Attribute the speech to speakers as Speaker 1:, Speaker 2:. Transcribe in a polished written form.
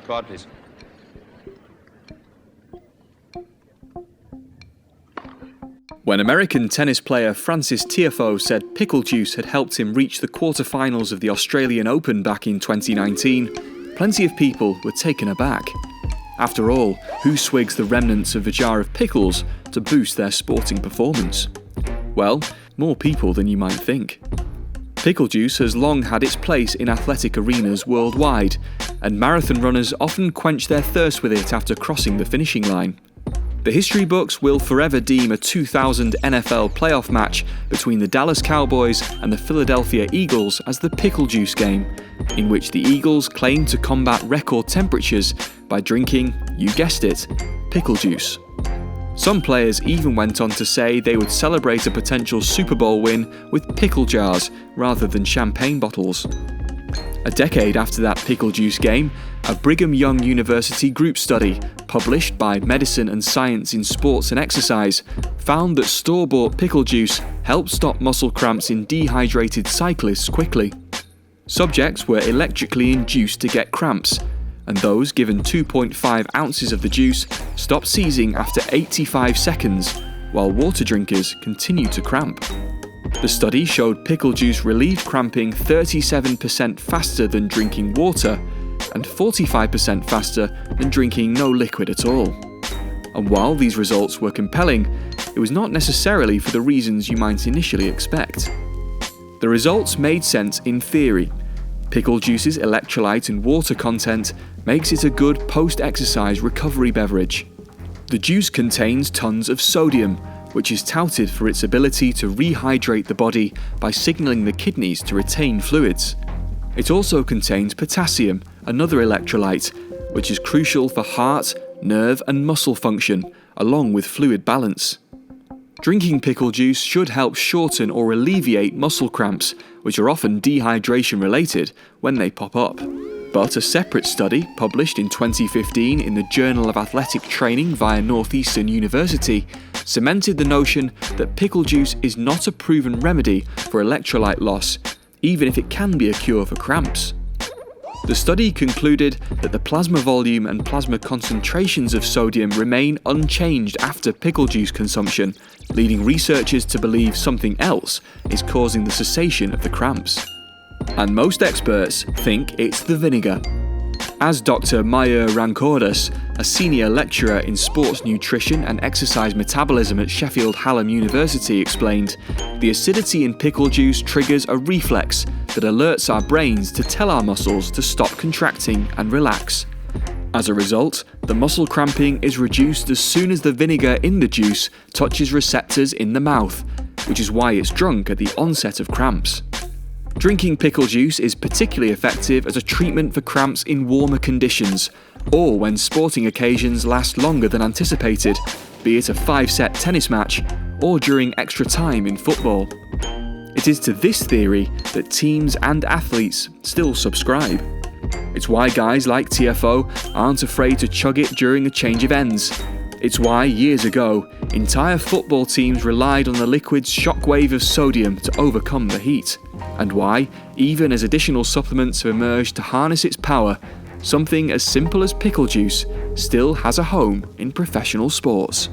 Speaker 1: card, please.
Speaker 2: When American tennis player Frances Tiafoe said pickle juice had helped him reach the quarterfinals of the Australian Open back in 2019, plenty of people were taken aback. After all, who swigs the remnants of a jar of pickles to boost their sporting performance? Well, more people than you might think. Pickle juice has long had its place in athletic arenas worldwide, and marathon runners often quench their thirst with it after crossing the finishing line. The history books will forever deem a 2000 NFL playoff match between the Dallas Cowboys and the Philadelphia Eagles as the Pickle Juice Game, in which the Eagles claimed to combat record temperatures by drinking, you guessed it, pickle juice. Some players even went on to say they would celebrate a potential Super Bowl win with pickle jars rather than champagne bottles. A decade after that Pickle Juice Game, a Brigham Young University group study, published by Medicine and Science in Sports and Exercise, found that store-bought pickle juice helped stop muscle cramps in dehydrated cyclists quickly. Subjects were electrically induced to get cramps, and those given 2.5 ounces of the juice stopped seizing after 85 seconds, while water drinkers continued to cramp. The study showed pickle juice relieved cramping 37% faster than drinking water and 45% faster than drinking no liquid at all. And while these results were compelling, it was not necessarily for the reasons you might initially expect. The results made sense in theory. Pickle juice's electrolyte and water content makes it a good post-exercise recovery beverage. The juice contains tons of sodium, which is touted for its ability to rehydrate the body by signalling the kidneys to retain fluids. It also contains potassium, another electrolyte, which is crucial for heart, nerve and muscle function, along with fluid balance. Drinking pickle juice should help shorten or alleviate muscle cramps, which are often dehydration related when they pop up. But a separate study, published in 2015 in the Journal of Athletic Training via Northeastern University, cemented the notion that pickle juice is not a proven remedy for electrolyte loss, even if it can be a cure for cramps. The study concluded that the plasma volume and plasma concentrations of sodium remain unchanged after pickle juice consumption, leading researchers to believe something else is causing the cessation of the cramps. And most experts think it's the vinegar. As Dr. Maya Rancordas, a senior lecturer in sports nutrition and exercise metabolism at Sheffield Hallam University, explained, the acidity in pickle juice triggers a reflex that alerts our brains to tell our muscles to stop contracting and relax. As a result, the muscle cramping is reduced as soon as the vinegar in the juice touches receptors in the mouth, which is why it's drunk at the onset of cramps. Drinking pickle juice is particularly effective as a treatment for cramps in warmer conditions, or when sporting occasions last longer than anticipated, be it a 5-set tennis match, or during extra time in football. It is to this theory that teams and athletes still subscribe. It's why guys like Tiafoe aren't afraid to chug it during a change of ends. It's why, years ago, entire football teams relied on the liquid's shockwave of sodium to overcome the heat. And why, even as additional supplements have emerged to harness its power, something as simple as pickle juice still has a home in professional sports.